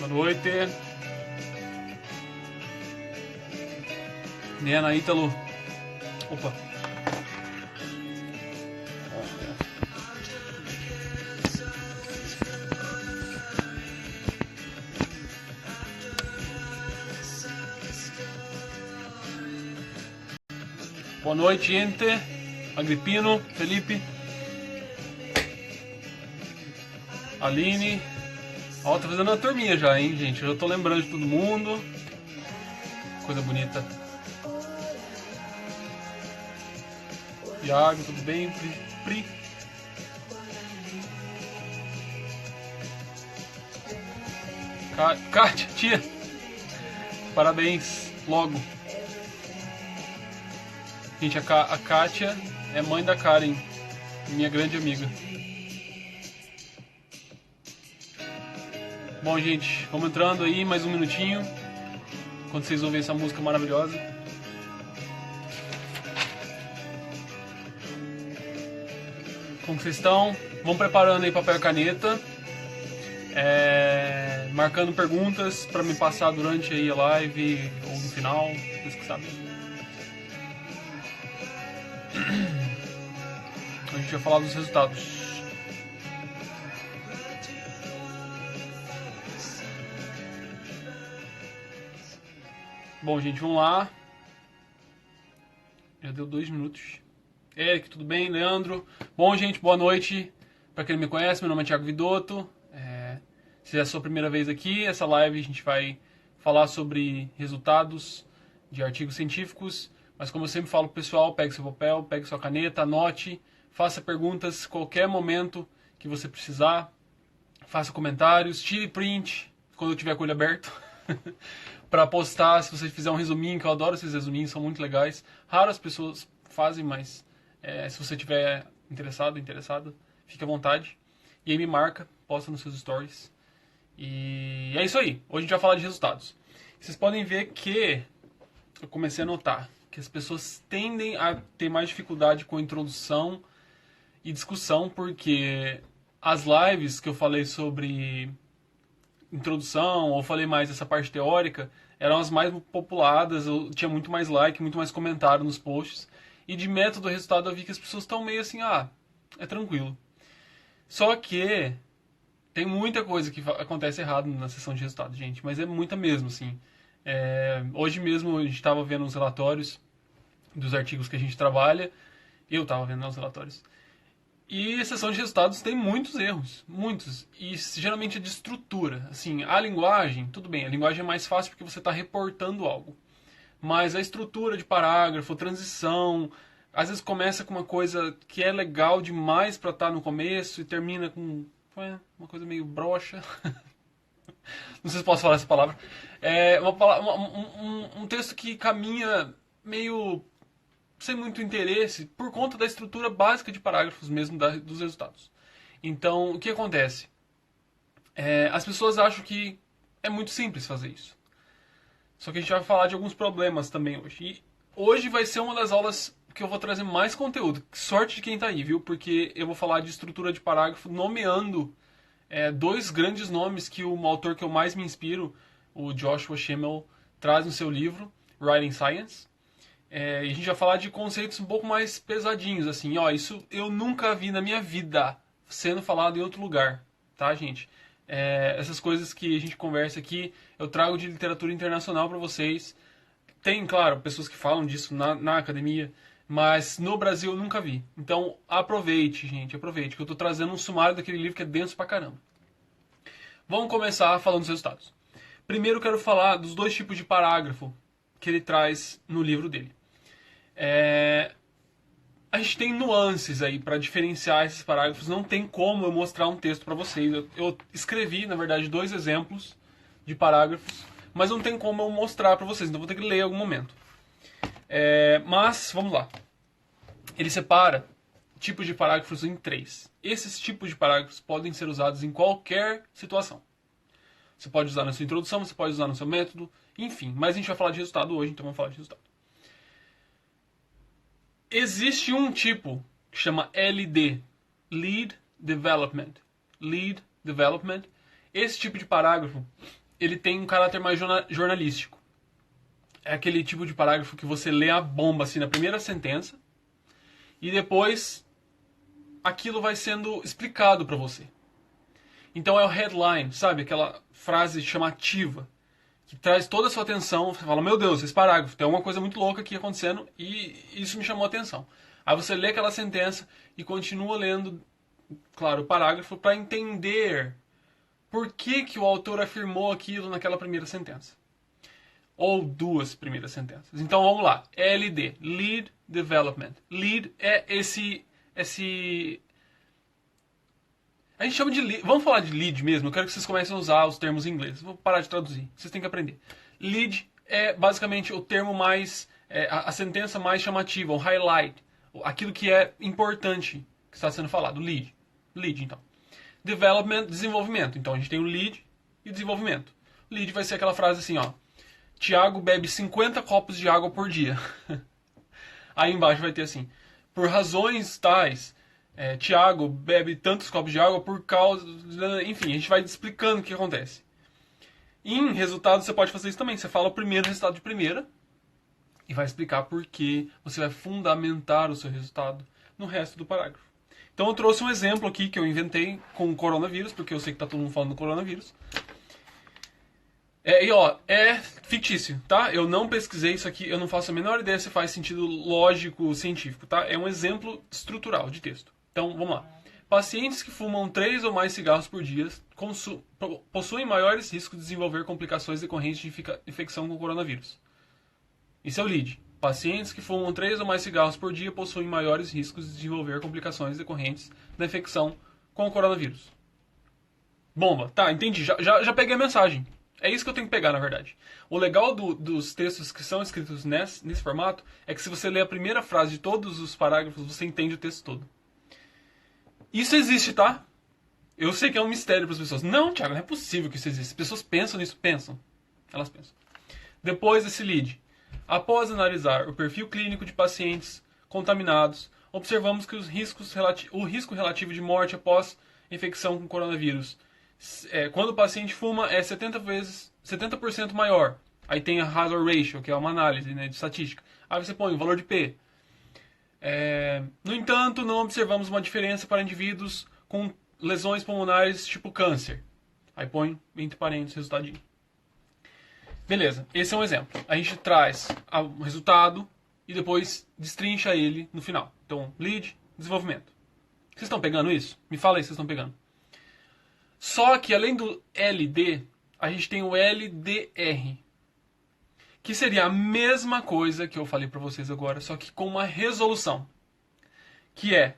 Boa noite. Nena, Ítalo. Opa. Boa noite, gente. Agripino, Felipe. Aline. Ó, tá fazendo uma turminha já, hein, gente? Eu já tô lembrando de todo mundo. Coisa bonita. Iago, tudo bem? Pri. Kátia, tia. Parabéns, logo. Gente, a Kátia é mãe da Karen, minha grande amiga. Bom, gente, vamos entrando aí, mais um minutinho. Quando vocês ouvem essa música maravilhosa. Como vocês estão? Vão preparando aí papel e caneta. Marcando perguntas para me passar durante aí a live ou no final, vocês que sabem. A gente vai falar dos resultados. Bom, gente, vamos lá. Já deu 2 minutos. Eric, tudo bem? Leandro. Bom, gente, boa noite. Para quem não me conhece, meu nome é Thiago Vidotto. Se é a sua primeira vez aqui, essa live a gente vai falar sobre resultados de artigos científicos. Mas como eu sempre falo pro pessoal, pegue seu papel, pegue sua caneta, anote, faça perguntas qualquer momento que você precisar. Faça comentários, tire print quando eu tiver com o olho aberto. Para postar, se você fizer um resuminho, que eu adoro esses resuminhos, são muito legais. Raras pessoas fazem, mas se você tiver interessado, fique à vontade. E aí me marca, posta nos seus stories. E é isso aí, hoje a gente vai falar de resultados. Vocês podem ver que eu comecei a notar que as pessoas tendem a ter mais dificuldade com introdução e discussão, porque as lives que eu falei sobre introdução, ou falei mais dessa parte teórica, eram as mais populadas, eu tinha muito mais like, muito mais comentário nos posts. E de método resultado eu vi que as pessoas estão meio assim, é tranquilo. Só que tem muita coisa que acontece errado na sessão de resultado, gente, mas é muita mesmo, assim. Hoje mesmo a gente estava vendo os relatórios dos artigos que a gente trabalha, eu estava vendo os relatórios, e a sessão de resultados tem muitos erros, muitos, e geralmente é de estrutura. Assim, a linguagem, tudo bem, a linguagem é mais fácil porque você está reportando algo, mas a estrutura de parágrafo, transição, às vezes começa com uma coisa que é legal demais para estar no começo e termina com uma coisa meio broxa. Não sei se posso falar essa palavra. Um texto que caminha meio sem muito interesse por conta da estrutura básica de parágrafos mesmo dos resultados. Então, o que acontece? As pessoas acham que é muito simples fazer isso. Só que a gente vai falar de alguns problemas também hoje. E hoje vai ser uma das aulas que eu vou trazer mais conteúdo. Sorte de quem tá aí, viu? Porque eu vou falar de estrutura de parágrafo nomeando 2 grandes nomes que o autor que eu mais me inspiro, o Joshua Schimmel, traz no seu livro, Writing Science. E a gente vai falar de conceitos um pouco mais pesadinhos, assim. Isso eu nunca vi na minha vida sendo falado em outro lugar, tá, gente? Essas coisas que a gente conversa aqui, eu trago de literatura internacional para vocês. Tem, claro, pessoas que falam disso na academia, mas no Brasil eu nunca vi. Então aproveite, gente, aproveite, que eu estou trazendo um sumário daquele livro que é denso pra caramba. Vamos começar falando dos resultados. Primeiro eu quero falar dos 2 tipos de parágrafo que ele traz no livro dele. A gente tem nuances aí para diferenciar esses parágrafos. Não tem como eu mostrar um texto para vocês. Eu escrevi, na verdade, 2 exemplos de parágrafos, mas não tem como eu mostrar para vocês. Então vou ter que ler em algum momento. Mas vamos lá. Ele separa tipos de parágrafos em 3. Esses tipos de parágrafos podem ser usados em qualquer situação. Você pode usar na sua introdução, você pode usar no seu método, enfim. Mas a gente vai falar de resultado hoje, então vamos falar de resultado. Existe um tipo que chama LD, Lead Development. Lead Development. Esse tipo de parágrafo, ele tem um caráter mais jornalístico. É aquele tipo de parágrafo que você lê a bomba assim na primeira sentença e depois aquilo vai sendo explicado para você. Então é o headline, sabe? Aquela frase chamativa que traz toda a sua atenção. Você fala, meu Deus, esse parágrafo, tem alguma coisa muito louca aqui acontecendo e isso me chamou a atenção. Aí você lê aquela sentença e continua lendo, claro, o parágrafo para entender por que o autor afirmou aquilo naquela primeira sentença. Ou duas primeiras sentenças. Então vamos lá. LD, Lead Development. Lead é esse a gente chama de lead. Vamos falar de lead mesmo. Eu quero que vocês comecem a usar os termos em inglês. Vou parar de traduzir. Vocês têm que aprender. Lead é basicamente o termo mais a sentença mais chamativa, o highlight, aquilo que é importante que está sendo falado. Lead, então. Development, desenvolvimento. Então a gente tem o lead e o desenvolvimento. O lead vai ser aquela frase assim, ó. Tiago bebe 50 copos de água por dia. Aí embaixo vai ter assim. Por razões tais, Tiago bebe tantos copos de água por causa... Enfim, a gente vai explicando o que acontece. Em resultado, você pode fazer isso também. Você fala o primeiro resultado de primeira e vai explicar por que você vai fundamentar o seu resultado no resto do parágrafo. Então eu trouxe um exemplo aqui que eu inventei com o coronavírus, porque eu sei que está todo mundo falando do coronavírus. É fictício, tá? Eu não pesquisei isso aqui, eu não faço a menor ideia se faz sentido lógico, científico, tá? É um exemplo estrutural de texto. Então, vamos lá. Pacientes que fumam 3 ou mais cigarros por dia possuem maiores riscos de desenvolver complicações decorrentes de infecção com coronavírus. Isso é o lead. Pacientes que fumam 3 ou mais cigarros por dia possuem maiores riscos de desenvolver complicações decorrentes da infecção com o coronavírus. Bomba. Tá, entendi. Já peguei a mensagem. É isso que eu tenho que pegar, na verdade. O legal dos textos que são escritos nesse formato é que se você ler a primeira frase de todos os parágrafos, você entende o texto todo. Isso existe, tá? Eu sei que é um mistério para as pessoas. Não, Thiago, não é possível que isso exista. As pessoas pensam nisso, pensam. Elas pensam. Depois desse lead. Após analisar o perfil clínico de pacientes contaminados, observamos que o risco relativo de morte após infecção com coronavírus quando o paciente fuma é 70% maior. Aí tem a hazard ratio, que é uma análise, né, de estatística. Aí você põe o valor de P. No entanto, não observamos uma diferença para indivíduos com lesões pulmonares tipo câncer. Aí põe, entre parênteses, resultadinho. Beleza, esse é um exemplo. A gente traz o resultado e depois destrincha ele no final. Então, lead, desenvolvimento. Vocês estão pegando isso? Me fala aí se vocês estão pegando. Só que além do LD, a gente tem o LDR, que seria a mesma coisa que eu falei para vocês agora, só que com uma resolução. Que é,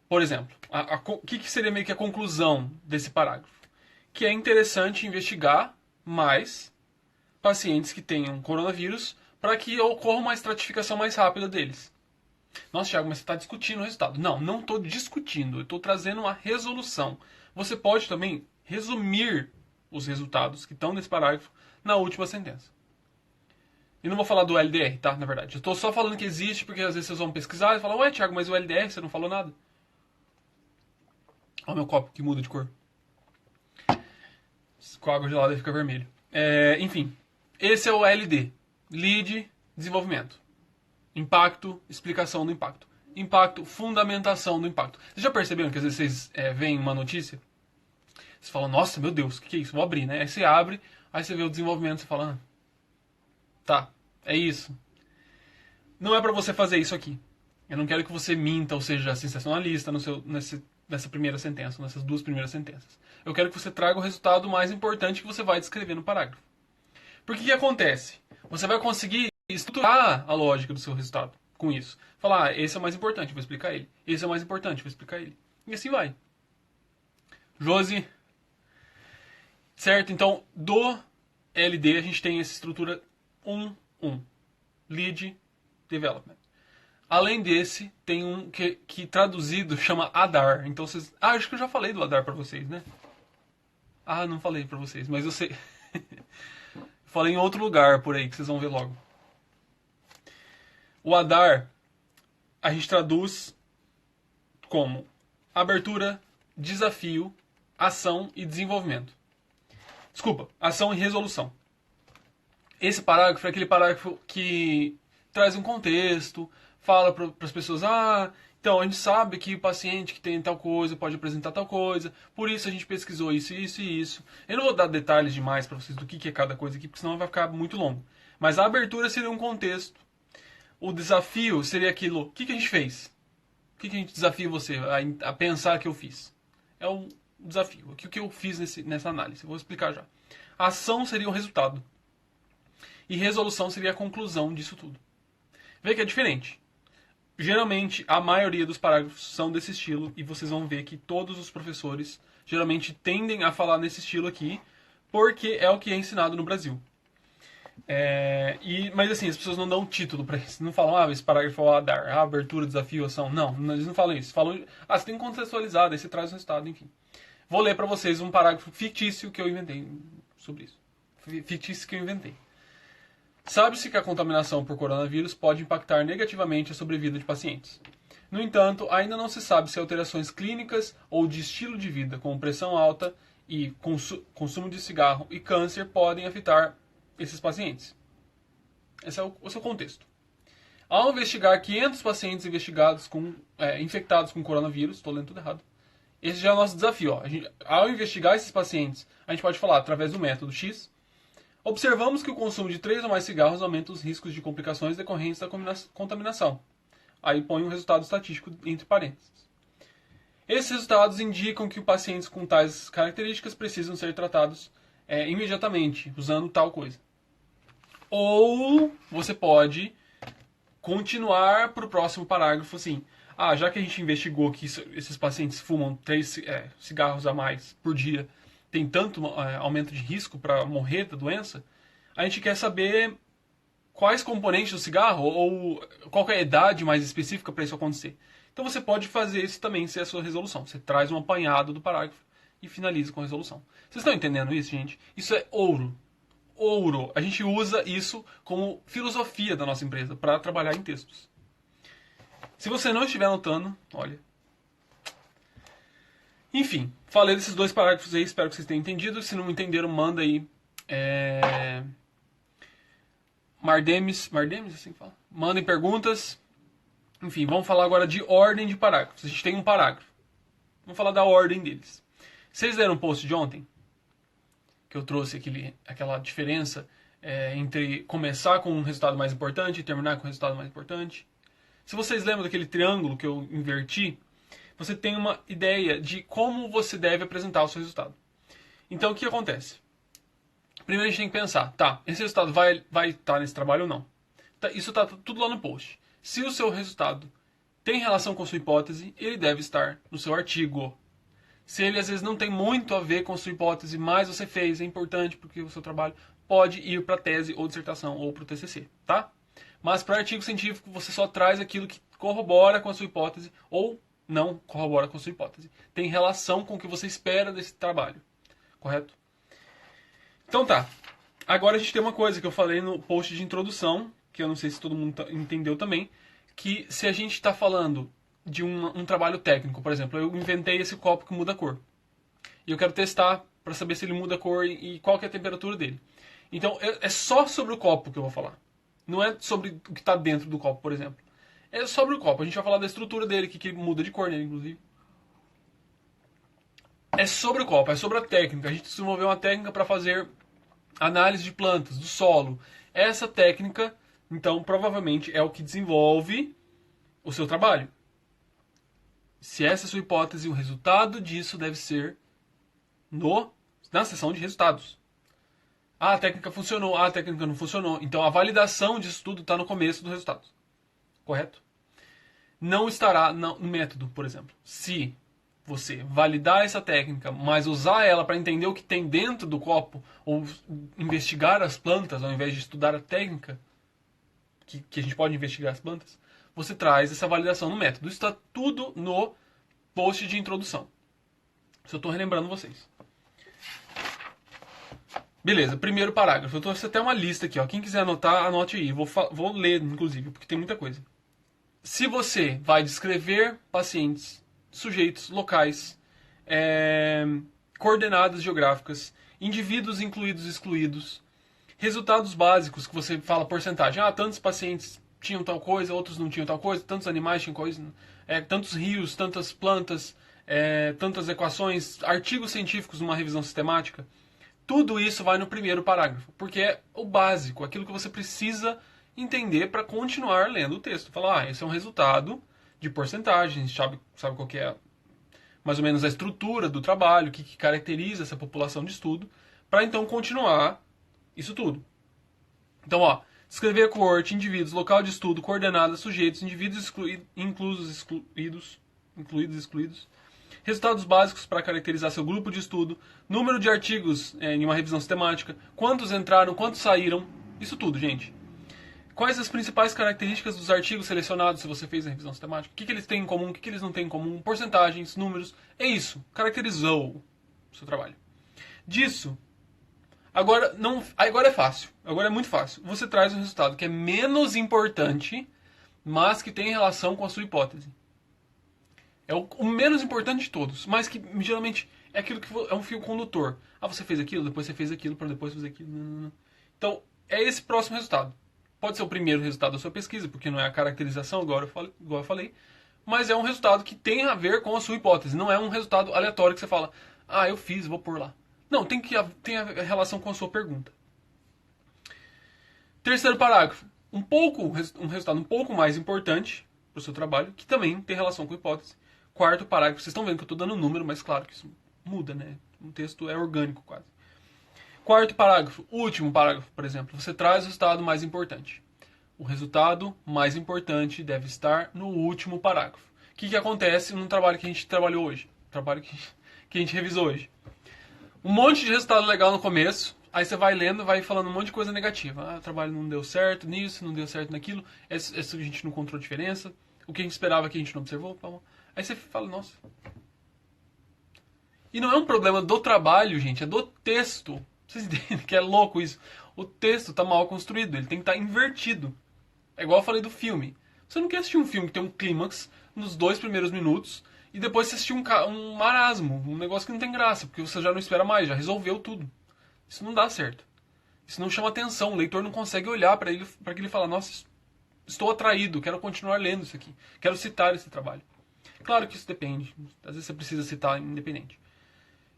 por exemplo, o que seria meio que a conclusão desse parágrafo? Que é interessante investigar mais pacientes que tenham coronavírus para que ocorra uma estratificação mais rápida deles. Nossa, Thiago, mas você está discutindo o resultado. Não estou discutindo, eu estou trazendo uma resolução. Você pode também resumir os resultados que estão nesse parágrafo na última sentença. E não vou falar do LDR, tá? Na verdade. Eu estou só falando que existe porque às vezes vocês vão pesquisar e falam, ué, Thiago, mas o LDR você não falou nada. Olha o meu copo que muda de cor. Com a água gelada ele fica vermelho. Enfim, esse é o LD. Lead, desenvolvimento. Impacto, explicação do impacto. Impacto, fundamentação do impacto. Vocês já perceberam que às vezes vocês veem uma notícia? Você fala, nossa, meu Deus, o que é isso? Vou abrir, né? Aí você abre, aí você vê o desenvolvimento, você fala, tá, é isso. Não é pra você fazer isso aqui. Eu não quero que você minta ou seja sensacionalista nessa primeira sentença, nessas duas primeiras sentenças. Eu quero que você traga o resultado mais importante que você vai descrever no parágrafo. Porque o que acontece? Você vai conseguir estruturar a lógica do seu resultado com isso. Falar, esse é o mais importante, vou explicar ele. Esse é o mais importante, vou explicar ele. E assim vai. Josi. Certo? Então, do LD a gente tem essa estrutura 1-1. Lead Development. Além desse, tem um que traduzido chama ADAR. Então vocês... acho que eu já falei do ADAR pra vocês, né? Não falei pra vocês, mas eu sei. Falei em outro lugar por aí, que vocês vão ver logo. O ADAR a gente traduz como abertura, desafio, ação e desenvolvimento. Desculpa, ação e resolução. Esse parágrafo é aquele parágrafo que traz um contexto, fala para as pessoas, então a gente sabe que o paciente que tem tal coisa pode apresentar tal coisa, por isso a gente pesquisou isso, isso e isso. Eu não vou dar detalhes demais para vocês do que é cada coisa aqui, porque senão vai ficar muito longo. Mas a abertura seria um contexto. O desafio seria aquilo, o que a gente fez? O que a gente desafia você a pensar que eu fiz? É um desafio. O que eu fiz nessa análise? Eu vou explicar já. A ação seria o resultado. E resolução seria a conclusão disso tudo. Vê que é diferente. Geralmente, a maioria dos parágrafos são desse estilo, e vocês vão ver que todos os professores geralmente tendem a falar nesse estilo aqui, porque é o que é ensinado no Brasil. Mas assim, as pessoas não dão título para isso. Não falam, esse parágrafo é dar, abertura, desafio, ação. Não, eles não falam isso. Falam, você tem que contextualizar, daí você traz o resultado, enfim. Vou ler para vocês um parágrafo fictício que eu inventei sobre isso. Fictício que eu inventei. Sabe-se que a contaminação por coronavírus pode impactar negativamente a sobrevida de pacientes. No entanto, ainda não se sabe se alterações clínicas ou de estilo de vida, como pressão alta e consumo de cigarro e câncer, podem afetar esses pacientes. Esse é o seu contexto. Ao investigar 500 pacientes infectados com coronavírus, estou lendo tudo errado, esse já é o nosso desafio. Ao investigar esses pacientes, a gente pode falar através do método X. Observamos que o consumo de 3 ou mais cigarros aumenta os riscos de complicações decorrentes da contaminação. Aí põe um resultado estatístico entre parênteses. Esses resultados indicam que pacientes com tais características precisam ser tratados imediatamente, usando tal coisa. Ou você pode continuar para o próximo parágrafo assim. Já que a gente investigou que esses pacientes fumam 3 cigarros a mais por dia, tem tanto aumento de risco para morrer da doença, a gente quer saber quais componentes do cigarro ou qual é a idade mais específica para isso acontecer. Então você pode fazer isso também, ser a sua resolução. Você traz um apanhado do parágrafo e finaliza com a resolução. Vocês estão entendendo isso, gente? Isso é ouro. Ouro. A gente usa isso como filosofia da nossa empresa para trabalhar em textos. Se você não estiver anotando, olha. Enfim, falei desses 2 parágrafos aí, espero que vocês tenham entendido. Se não entenderam, manda aí. Mardemes, assim que fala? Mandem perguntas. Enfim, vamos falar agora de ordem de parágrafos. A gente tem um parágrafo. Vamos falar da ordem deles. Vocês leram o post de ontem? Que eu trouxe aquela diferença entre começar com um resultado mais importante e terminar com um resultado mais importante. Se vocês lembram daquele triângulo que eu inverti, você tem uma ideia de como você deve apresentar o seu resultado. Então, o que acontece? Primeiro a gente tem que pensar, esse resultado vai estar nesse trabalho ou não? Isso está tudo lá no post. Se o seu resultado tem relação com a sua hipótese, ele deve estar no seu artigo. Se ele às vezes não tem muito a ver com a sua hipótese, mas você fez, é importante porque o seu trabalho pode ir para a tese ou dissertação ou para o TCC, tá? Mas para artigo científico você só traz aquilo que corrobora com a sua hipótese ou não corrobora com a sua hipótese. Tem relação com o que você espera desse trabalho, correto? Então tá. Agora a gente tem uma coisa que eu falei no post de introdução, que eu não sei se todo mundo entendeu também, que se a gente está falando de um trabalho técnico, por exemplo, eu inventei esse copo que muda a cor. E eu quero testar para saber se ele muda a cor e qual que é a temperatura dele. Então é só sobre o copo que eu vou falar. Não é sobre o que está dentro do copo, por exemplo. É sobre o copo. A gente vai falar da estrutura dele, que ele muda de cor nele, inclusive. É sobre o copo, é sobre a técnica. A gente desenvolveu uma técnica para fazer análise de plantas, do solo. Essa técnica, então, provavelmente é o que desenvolve o seu trabalho. Se essa é a sua hipótese, o resultado disso deve ser na seção de resultados. A técnica funcionou, a técnica não funcionou. Então a validação disso tudo está no começo do resultado. Correto? Não estará no método, por exemplo. Se você validar essa técnica, mas usar ela para entender o que tem dentro do copo, ou investigar as plantas, ao invés de estudar a técnica, que a gente pode investigar as plantas, você traz essa validação no método. Isso está tudo no post de introdução. Só estou relembrando vocês. Beleza, primeiro parágrafo. Eu trouxe até uma lista aqui. Quem quiser anotar, anote aí. Vou ler, inclusive, porque tem muita coisa. Se você vai descrever pacientes, sujeitos, locais, coordenadas geográficas, indivíduos incluídos e excluídos, resultados básicos que você fala porcentagem. Tantos pacientes tinham tal coisa, outros não tinham tal coisa, tantos animais tinham coisa, tantos rios, tantas plantas, tantas equações, artigos científicos numa revisão sistemática. Tudo isso vai no primeiro parágrafo, porque é o básico, aquilo que você precisa entender para continuar lendo o texto. Falar, esse é um resultado de porcentagem, a gente sabe qual que é mais ou menos a estrutura do trabalho, o que caracteriza essa população de estudo, para então continuar isso tudo. Então, descrever a coorte, indivíduos, local de estudo, coordenadas, sujeitos, indivíduos incluídos, excluídos, resultados básicos para caracterizar seu grupo de estudo, número de artigos em uma revisão sistemática, quantos entraram, quantos saíram, isso tudo, gente. Quais as principais características dos artigos selecionados se você fez a revisão sistemática? O que eles têm em comum, o que eles não têm em comum, porcentagens, números. É isso. Caracterizou o seu trabalho. Disso, agora é fácil. Agora é muito fácil. Você traz um resultado que é menos importante, mas que tem relação com a sua hipótese. É o menos importante de todos, mas que geralmente é aquilo que é um fio condutor. Você fez aquilo, depois você fez aquilo, para depois fazer aquilo. Então, é esse próximo resultado. Pode ser o primeiro resultado da sua pesquisa, porque não é a caracterização, igual eu falei, mas é um resultado que tem a ver com a sua hipótese. Não é um resultado aleatório que você fala, eu fiz, vou pôr lá. Não, tem a relação com a sua pergunta. Terceiro parágrafo. Um resultado um pouco mais importante para o seu trabalho, que também tem relação com a hipótese. Quarto parágrafo. Vocês estão vendo que eu estou dando número, mas claro que isso muda, né? Um texto é orgânico quase. Quarto parágrafo, último parágrafo, por exemplo, você traz o resultado mais importante. O resultado mais importante deve estar no último parágrafo. O que acontece no trabalho que a gente trabalhou hoje? Trabalho que a gente revisou hoje. Um monte de resultado legal no começo, aí você vai lendo, vai falando um monte de coisa negativa. O trabalho não deu certo nisso, não deu certo naquilo, essa a gente não encontrou diferença, o que a gente esperava que a gente não observou. Aí você fala, nossa. E não é um problema do trabalho, gente, é do texto. Vocês entendem que é louco isso? O texto está mal construído, ele tem que estar invertido. É igual eu falei do filme. Você não quer assistir um filme que tem um clímax nos 2 primeiros minutos e depois você assistir um marasmo, um negócio que não tem graça, porque você já não espera mais, já resolveu tudo. Isso não dá certo. Isso não chama atenção, o leitor não consegue olhar para ele que ele fala, nossa, estou atraído, quero continuar lendo isso aqui, quero citar esse trabalho. Claro que isso depende, às vezes você precisa citar independente.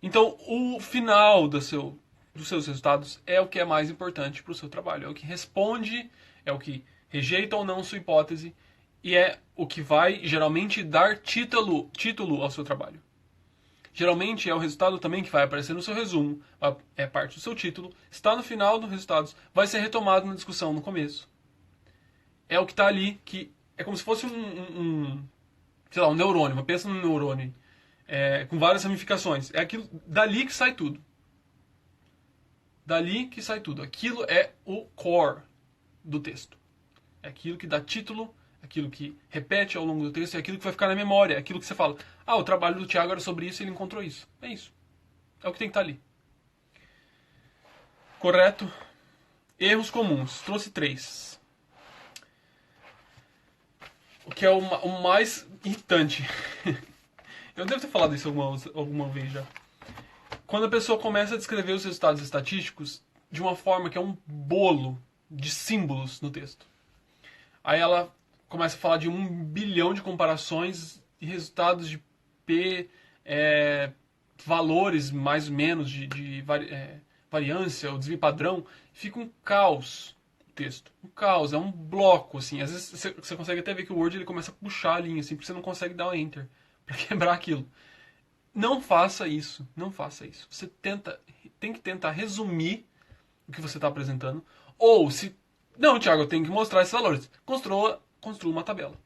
Então, o final dos seus resultados é o que é mais importante para o seu trabalho. É o que responde, é o que rejeita ou não sua hipótese e é o que vai geralmente dar título ao seu trabalho. Geralmente é o resultado também que vai aparecer no seu resumo, é parte do seu título, está no final dos resultados, vai ser retomado na discussão no começo. É o que está ali, que é como se fosse um neurônio. Mas pensa num neurônio com várias ramificações. É aquilo dali que sai tudo. Dali que sai tudo. Aquilo é o core do texto. É aquilo que dá título, aquilo que repete ao longo do texto, é aquilo que vai ficar na memória, é aquilo que você fala, o trabalho do Thiago era sobre isso e ele encontrou isso. É isso. É o que tem que estar ali. Correto? Erros comuns. Trouxe 3. O que é o mais irritante. Eu devo ter falado isso alguma vez já. Quando a pessoa começa a descrever os resultados estatísticos de uma forma que é um bolo de símbolos no texto. Aí ela começa a falar de 1 bilhão de comparações e resultados de P, valores mais ou menos de variância ou desvio padrão. Fica um caos o texto. Um caos, é um bloco, assim. Às vezes você consegue até ver que o Word ele começa a puxar a linha, assim, porque você não consegue dar um Enter para quebrar aquilo. Não faça isso, não faça isso. Você tem que tentar resumir o que você está apresentando. Ou se... Não, Thiago, eu tenho que mostrar esses valores. Construa uma tabela.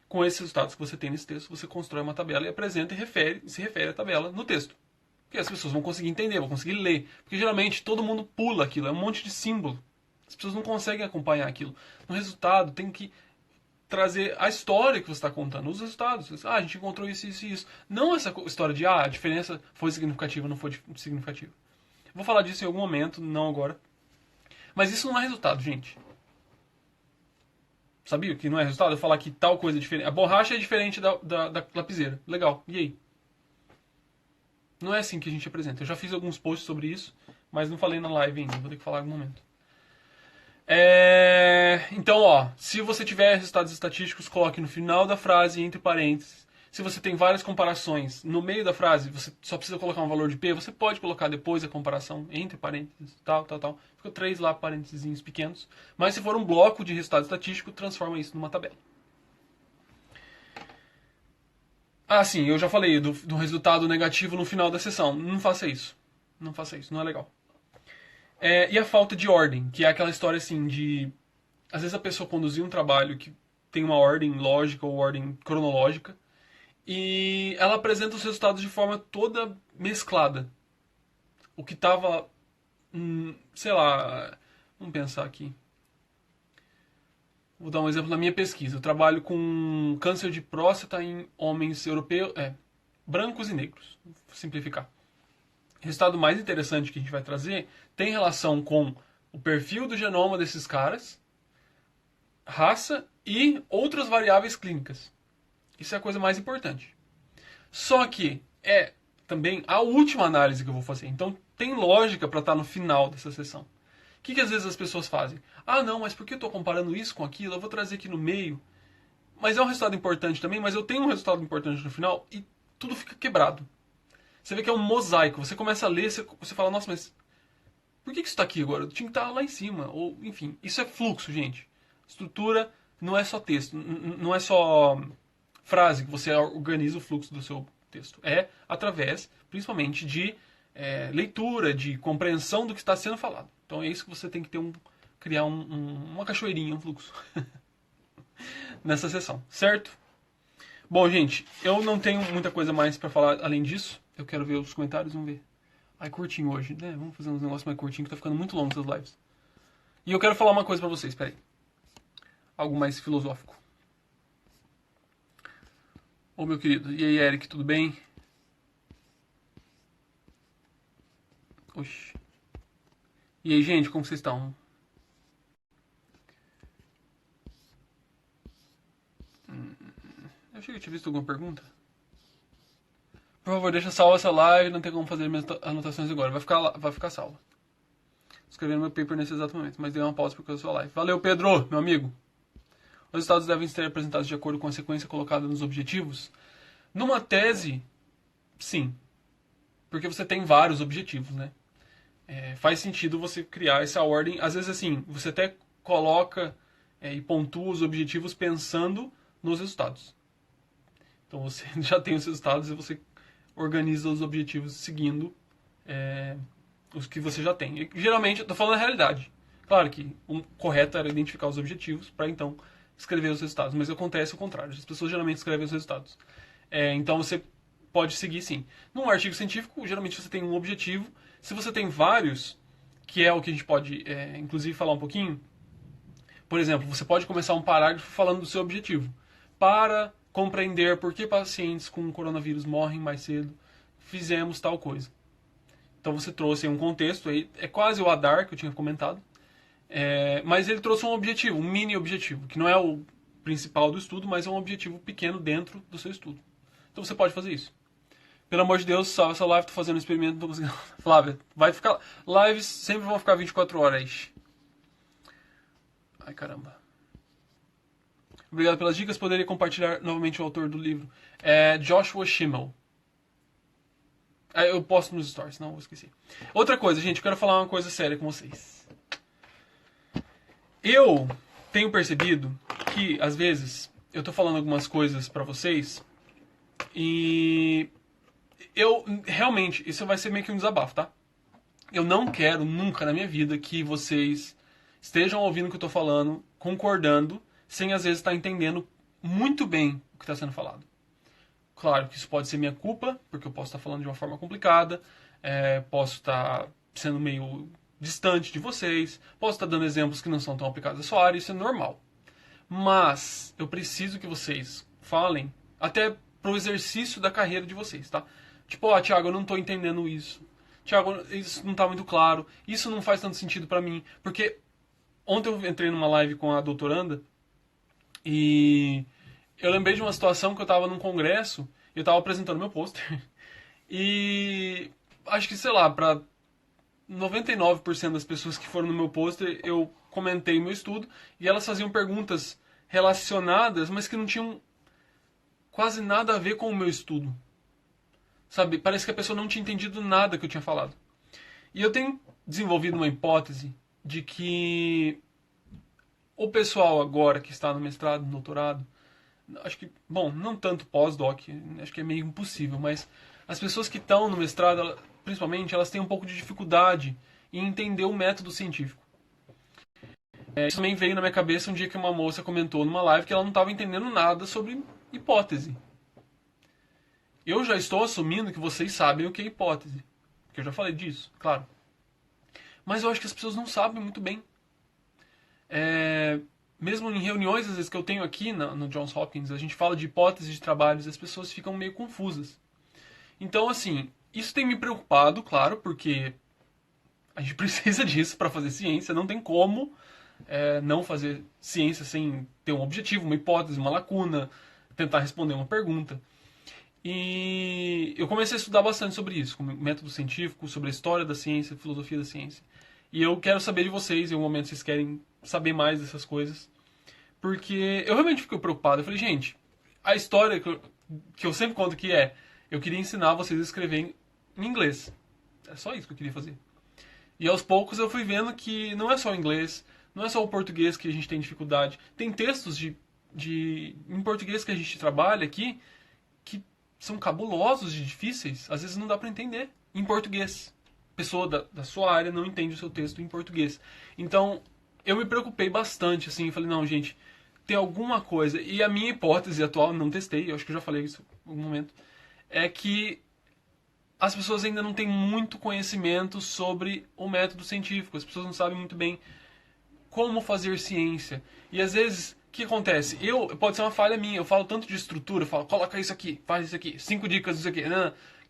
Com esses resultados que você tem nesse texto, você constrói uma tabela e apresenta e se refere à tabela no texto. Porque as pessoas vão conseguir entender, vão conseguir ler. Porque geralmente todo mundo pula aquilo, é um monte de símbolo. As pessoas não conseguem acompanhar aquilo. No resultado, tem que trazer a história que você está contando, os resultados. A gente encontrou isso, isso e isso. Não essa história de, a diferença foi significativa, não foi significativa. Vou falar disso em algum momento, não agora. Mas isso não é resultado, gente. Sabia que não é resultado? Eu falar que tal coisa é diferente. A borracha é diferente da lapiseira. Legal. E aí? Não é assim que a gente apresenta. Eu já fiz alguns posts sobre isso, mas não falei na live ainda. Vou ter que falar em algum momento. Então, ó, se você tiver resultados estatísticos, coloque no final da frase, entre parênteses. Se você tem várias comparações no meio da frase, você só precisa colocar um valor de P, você pode colocar depois a comparação entre parênteses, tal. Fica 3 lá, parênteses pequenos. Mas se for um bloco de resultado estatístico, transforma isso numa tabela. Ah, sim, eu já falei do resultado negativo no final da sessão. Não faça isso. Não faça isso, não é legal. E a falta de ordem, que é aquela história assim de... Às vezes a pessoa conduzir um trabalho que tem uma ordem lógica ou ordem cronológica, e ela apresenta os resultados de forma toda mesclada. O que estava, sei lá, vamos pensar aqui. Vou dar um exemplo na minha pesquisa. Eu trabalho com câncer de próstata em homens europeus, brancos e negros. Vou simplificar. O resultado mais interessante que a gente vai trazer tem relação com o perfil do genoma desses caras, raça e outras variáveis clínicas. Isso é a coisa mais importante. Só que é também a última análise que eu vou fazer. Então tem lógica para estar no final dessa sessão. O que às vezes as pessoas fazem? Ah, não, mas por que eu estou comparando isso com aquilo? Eu vou trazer aqui no meio. Mas é um resultado importante também, mas eu tenho um resultado importante no final e tudo fica quebrado. Você vê que é um mosaico. Você começa a ler, você fala, nossa, mas por que isso está aqui agora? Tinha que estar lá em cima. Ou, enfim, isso é fluxo, gente. Estrutura não é só texto, não é só frase que você organiza o fluxo do seu texto. É através, principalmente, de leitura, de compreensão do que está sendo falado. Então é isso que você tem que ter criar uma cachoeirinha, um fluxo nessa sessão, certo? Bom, gente, eu não tenho muita coisa mais para falar além disso. Eu quero ver os comentários, vamos ver. Ai, curtinho hoje, né? Vamos fazer uns negócios mais curtinhos, que tá ficando muito longo essas lives. E eu quero falar uma coisa pra vocês, peraí. Algo mais filosófico. Ô, meu querido. E aí, Eric, tudo bem? Oxi. E aí, gente, como vocês estão? Eu achei que eu tinha visto alguma pergunta. Por favor, deixa salva essa live, não tem como fazer minhas anotações agora. Vai ficar salva. Escrevendo meu paper nesse exato momento, mas dei uma pausa por causa da sua live. Valeu, Pedro, meu amigo. Os resultados devem ser apresentados de acordo com a sequência colocada nos objetivos. Numa tese, sim. Porque você tem vários objetivos, né? Faz sentido você criar essa ordem. Às vezes, assim, você até coloca e pontua os objetivos pensando nos resultados. Então você já tem os resultados e você organiza os objetivos seguindo os que você já tem. E, geralmente, eu estou falando a realidade. Claro que o correto era identificar os objetivos para então escrever os resultados, mas acontece o contrário. As pessoas geralmente escrevem os resultados. Então você pode seguir sim. Num artigo científico, geralmente você tem um objetivo. Se você tem vários, que é o que a gente pode, inclusive, falar um pouquinho. Por exemplo, você pode começar um parágrafo falando do seu objetivo. Para compreender por que pacientes com coronavírus morrem mais cedo, fizemos tal coisa. Então você trouxe um contexto, aí é quase o ADAR que eu tinha comentado. Mas ele trouxe um objetivo, um mini objetivo, que não é o principal do estudo, mas é um objetivo pequeno dentro do seu estudo. Então você pode fazer isso. Pelo amor de Deus, salva essa live, tô fazendo um experimento, não tô conseguindo. Flávia, vai ficar... Lives sempre vão ficar 24 horas. Ai, caramba. Obrigado pelas dicas, poderia compartilhar novamente o autor do livro. Joshua Schimmel. Eu posto nos stories, não vou esquecer. Outra coisa, gente, eu quero falar uma coisa séria com vocês. Eu tenho percebido que, às vezes, eu tô falando algumas coisas pra vocês e eu, realmente, isso vai ser meio que um desabafo, tá? Eu não quero nunca na minha vida que vocês estejam ouvindo o que eu tô falando, concordando, sem às vezes estar entendendo muito bem o que está sendo falado. Claro que isso pode ser minha culpa, porque eu posso estar falando de uma forma complicada, posso estar sendo meio distante de vocês, posso estar dando exemplos que não são tão aplicados à sua área, isso é normal. Mas eu preciso que vocês falem até pro exercício da carreira de vocês, tá? Tipo, Thiago, eu não tô entendendo isso. Thiago, isso não tá muito claro. Isso não faz tanto sentido pra mim. Porque ontem eu entrei numa live com a doutoranda e eu lembrei de uma situação que eu tava num congresso e eu tava apresentando meu pôster. E acho que, sei lá, pra 99% das pessoas que foram no meu pôster, eu comentei meu estudo e elas faziam perguntas relacionadas, mas que não tinham quase nada a ver com o meu estudo. Sabe? Parece que a pessoa não tinha entendido nada que eu tinha falado. E eu tenho desenvolvido uma hipótese de que o pessoal agora que está no mestrado, no doutorado, acho que, bom, não tanto pós-doc, acho que é meio impossível, mas as pessoas que estão no mestrado, principalmente, elas têm um pouco de dificuldade em entender o método científico. Isso também veio na minha cabeça um dia que uma moça comentou numa live que ela não estava entendendo nada sobre hipótese. Eu já estou assumindo que vocês sabem o que é hipótese, porque eu já falei disso, claro. Mas eu acho que as pessoas não sabem muito bem. Mesmo em reuniões, às vezes, que eu tenho aqui no Johns Hopkins, a gente fala de hipóteses de trabalhos e as pessoas ficam meio confusas. Então, assim, isso tem me preocupado, claro, porque a gente precisa disso para fazer ciência, não tem como não fazer ciência sem ter um objetivo, uma hipótese, uma lacuna, tentar responder uma pergunta. E eu comecei a estudar bastante sobre isso, como método científico, sobre a história da ciência, filosofia da ciência. E eu quero saber de vocês, em um momento vocês querem saber mais dessas coisas, porque eu realmente fico preocupado. Eu falei, gente, a história que eu sempre conto que eu queria ensinar vocês a escrever em inglês. É só isso que eu queria fazer. E aos poucos eu fui vendo que não é só o inglês, não é só o português que a gente tem dificuldade. Tem textos em português que a gente trabalha aqui que são cabulosos de difíceis. Às vezes não dá para entender em português. A pessoa da sua área não entende o seu texto em português. Então, eu me preocupei bastante, assim, falei, não, gente, tem alguma coisa. E a minha hipótese atual, não testei, eu acho que eu já falei isso em algum momento, é que as pessoas ainda não têm muito conhecimento sobre o método científico. As pessoas não sabem muito bem como fazer ciência. E às vezes, o que acontece? Pode ser uma falha minha, eu falo tanto de estrutura, eu falo, coloca isso aqui, faz isso aqui, 5 dicas disso aqui,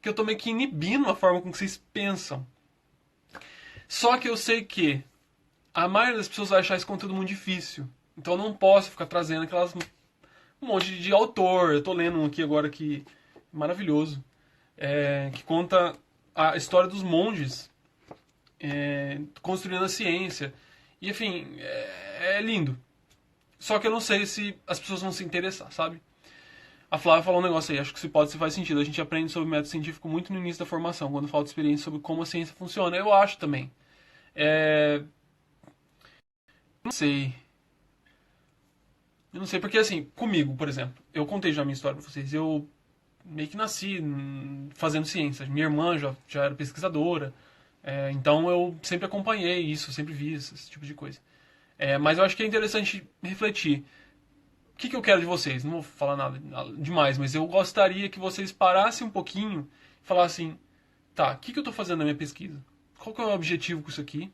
que eu tô meio que inibindo a forma com que vocês pensam. Só que eu sei que a maioria das pessoas vai achar esse conteúdo muito difícil. Então eu não posso ficar trazendo um monte de autor. Eu tô lendo um aqui agora que maravilhoso, que conta a história dos monges construindo a ciência. E enfim, é lindo. Só que eu não sei se as pessoas vão se interessar, sabe? A Flávia falou um negócio aí, acho que se pode, se faz sentido. A gente aprende sobre método científico muito no início da formação, quando falta experiência sobre como a ciência funciona. Eu acho também. Não sei. Eu não sei, porque assim, comigo, por exemplo, eu contei já a minha história pra vocês. Eu meio que nasci fazendo ciências. Minha irmã já era pesquisadora. Então eu sempre acompanhei isso, sempre vi esse tipo de coisa. Mas eu acho que é interessante refletir. O que eu quero de vocês? Não vou falar nada demais, mas eu gostaria que vocês parassem um pouquinho e falassem: tá, o que eu estou fazendo na minha pesquisa? Qual que é o meu objetivo com isso aqui?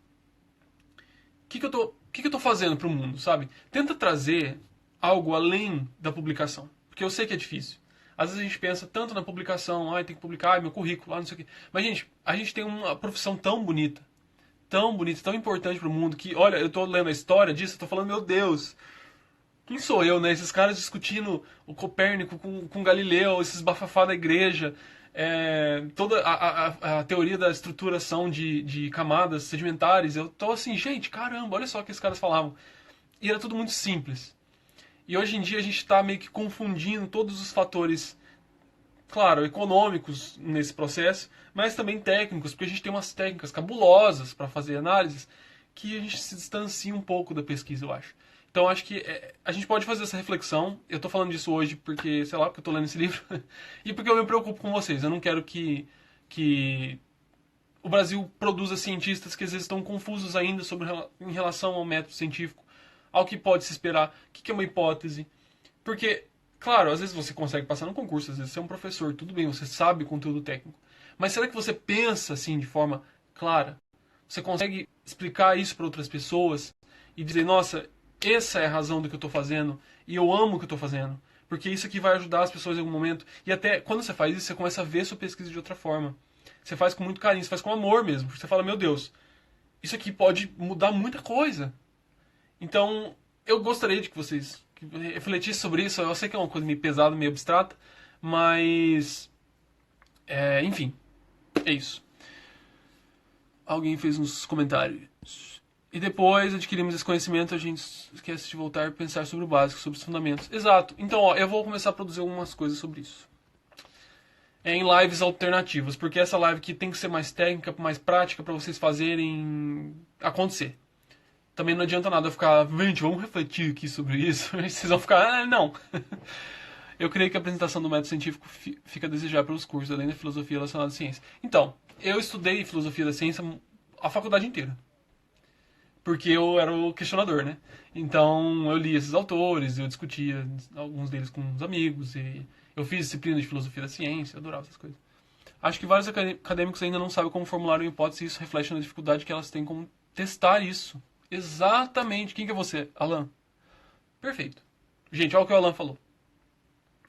O que eu tô fazendo para o mundo, sabe? Tenta trazer algo além da publicação, porque eu sei que é difícil. Às vezes a gente pensa tanto na publicação, tem que publicar, meu currículo, não sei o quê. Mas, gente, a gente tem uma profissão tão bonita, tão importante para o mundo, que, olha, eu tô lendo a história disso, eu tô falando, meu Deus, quem sou eu, né? Esses caras discutindo o Copérnico com Galileu, esses bafafá da igreja, toda a teoria da estruturação de camadas sedimentares. Eu tô assim, gente, caramba, olha só o que esses caras falavam. E era tudo muito simples. E hoje em dia a gente está meio que confundindo todos os fatores, claro, econômicos nesse processo, mas também técnicos, porque a gente tem umas técnicas cabulosas para fazer análises que a gente se distancia um pouco da pesquisa, eu acho. Então acho que a gente pode fazer essa reflexão. Eu tô falando disso hoje porque, sei lá, porque eu tô lendo esse livro e porque eu me preocupo com vocês. Eu não quero que o Brasil produza cientistas que às vezes estão confusos ainda em relação ao método científico, ao que pode se esperar, o que é uma hipótese. Porque, claro, às vezes você consegue passar no concurso, às vezes você é um professor, tudo bem, você sabe conteúdo técnico. Mas será que você pensa assim de forma clara? Você consegue explicar isso para outras pessoas e dizer, nossa, essa é a razão do que eu estou fazendo e eu amo o que eu estou fazendo, porque isso aqui vai ajudar as pessoas em algum momento. E até quando você faz isso, você começa a ver sua pesquisa de outra forma. Você faz com muito carinho, você faz com amor mesmo, porque você fala, meu Deus, isso aqui pode mudar muita coisa. Então, eu gostaria de que vocês refletissem sobre isso. Eu sei que é uma coisa meio pesada, meio abstrata, mas Enfim, é isso. Alguém fez uns comentários. E depois adquirimos esse conhecimento, a gente esquece de voltar a pensar sobre o básico, sobre os fundamentos. Exato. Então, ó, eu vou começar a produzir algumas coisas sobre isso. Em lives alternativas, porque essa live aqui tem que ser mais técnica, mais prática para vocês fazerem acontecer. Também não adianta nada eu ficar, gente, vamos refletir aqui sobre isso. Vocês vão ficar, não. Eu creio que a apresentação do método científico fica a desejar pelos cursos, além da filosofia relacionada à ciência. Então, eu estudei filosofia da ciência a faculdade inteira. Porque eu era o questionador, né? Então, eu li esses autores, eu discutia alguns deles com uns amigos, e eu fiz disciplina de filosofia da ciência, eu adorava essas coisas. Acho que vários acadêmicos ainda não sabem como formular uma hipótese e isso reflete na dificuldade que elas têm como testar isso. Exatamente. Quem que é você? Alan. Perfeito. Gente, olha o que o Alan falou.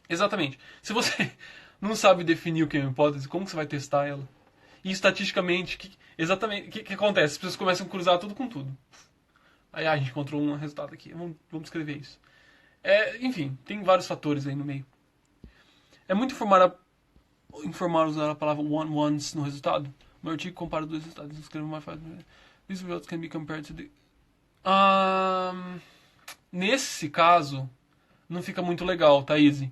Exatamente. Se você não sabe definir o que é uma hipótese, como que você vai testar ela? E estatisticamente, exatamente, o que acontece? As pessoas começam a cruzar tudo com tudo. Aí a gente encontrou um resultado aqui. Vamos escrever isso. Enfim, tem vários fatores aí no meio. É muito informar usar a palavra once no resultado. No artigo compara dois resultados. Escreve uma frase. These results can be compared to the... Nesse caso, não fica muito legal, Thaís.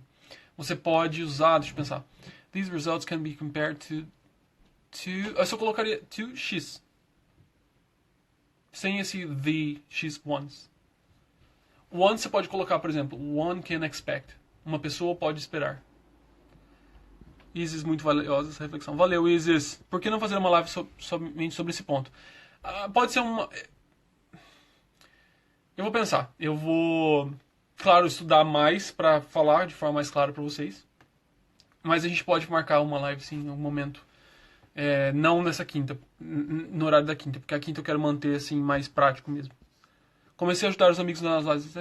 Você pode usar, deixa eu pensar. These results can be compared to... Eu só colocaria to x. Sem esse the x once. Once você pode colocar, por exemplo, one can expect. Uma pessoa pode esperar. Isis, muito valiosa essa reflexão. Valeu, Isis. Por que não fazer uma live somente sobre esse ponto? Pode ser uma... Eu vou pensar. Eu vou, claro, estudar mais para falar de forma mais clara para vocês. Mas a gente pode marcar uma live, sim, em algum momento. Não nessa quinta, no horário da quinta, porque a quinta eu quero manter assim mais prático mesmo. Comecei a ajudar os amigos nas lives,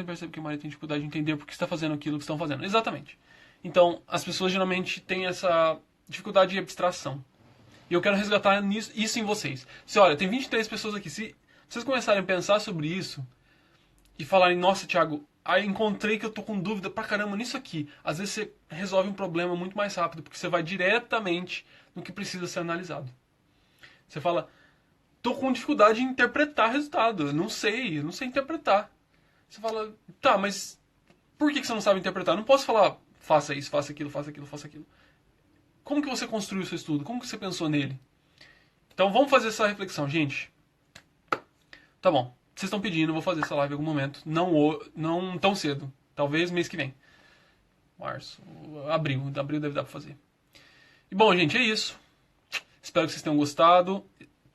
percebo que a maioria tem dificuldade de entender por que está fazendo aquilo que estão fazendo. Exatamente. Então, as pessoas geralmente têm essa dificuldade de abstração. E eu quero resgatar isso em vocês. Olha, tem 23 pessoas aqui. Se vocês começarem a pensar sobre isso e falarem, nossa, Thiago, encontrei que eu tô com dúvida pra caramba nisso aqui. Às vezes você resolve um problema muito mais rápido, porque você vai diretamente no que precisa ser analisado. Você fala, tô com dificuldade em interpretar resultado. Eu não sei interpretar. Você fala, tá, mas por que você não sabe interpretar? Eu não posso falar, faça isso, faça aquilo, faça aquilo, faça aquilo. Como que você construiu o seu estudo? Como que você pensou nele? Então vamos fazer essa reflexão, gente. Tá bom. Vocês estão pedindo, eu vou fazer essa live em algum momento. Não tão cedo. Talvez mês que vem. Março, abril deve dar pra fazer. E bom, gente, é isso. Espero que vocês tenham gostado.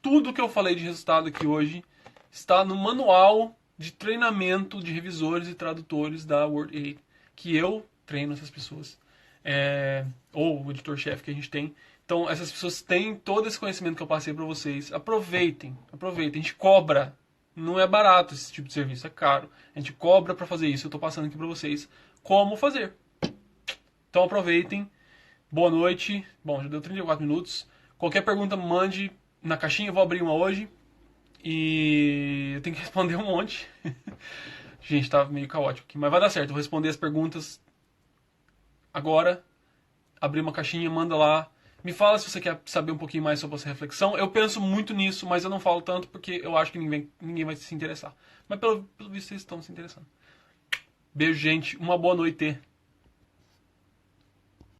Tudo que eu falei de resultado aqui hoje está no manual de treinamento de revisores e tradutores da WordAid, que eu treino essas pessoas. Ou o editor-chefe que a gente tem. Então, essas pessoas têm todo esse conhecimento que eu passei para vocês. Aproveitem. A gente cobra. Não é barato esse tipo de serviço, é caro. A gente cobra para fazer isso. Eu estou passando aqui para vocês como fazer. Então, aproveitem. Boa noite. Bom, já deu 34 minutos. Qualquer pergunta, mande na caixinha. Eu vou abrir uma hoje. E eu tenho que responder um monte. Gente, tá meio caótico aqui. Mas vai dar certo. Eu vou responder as perguntas agora. Abrir uma caixinha, manda lá. Me fala se você quer saber um pouquinho mais sobre essa reflexão. Eu penso muito nisso, mas eu não falo tanto porque eu acho que ninguém vai se interessar. Mas pelo visto vocês estão se interessando. Beijo, gente. Uma boa noite.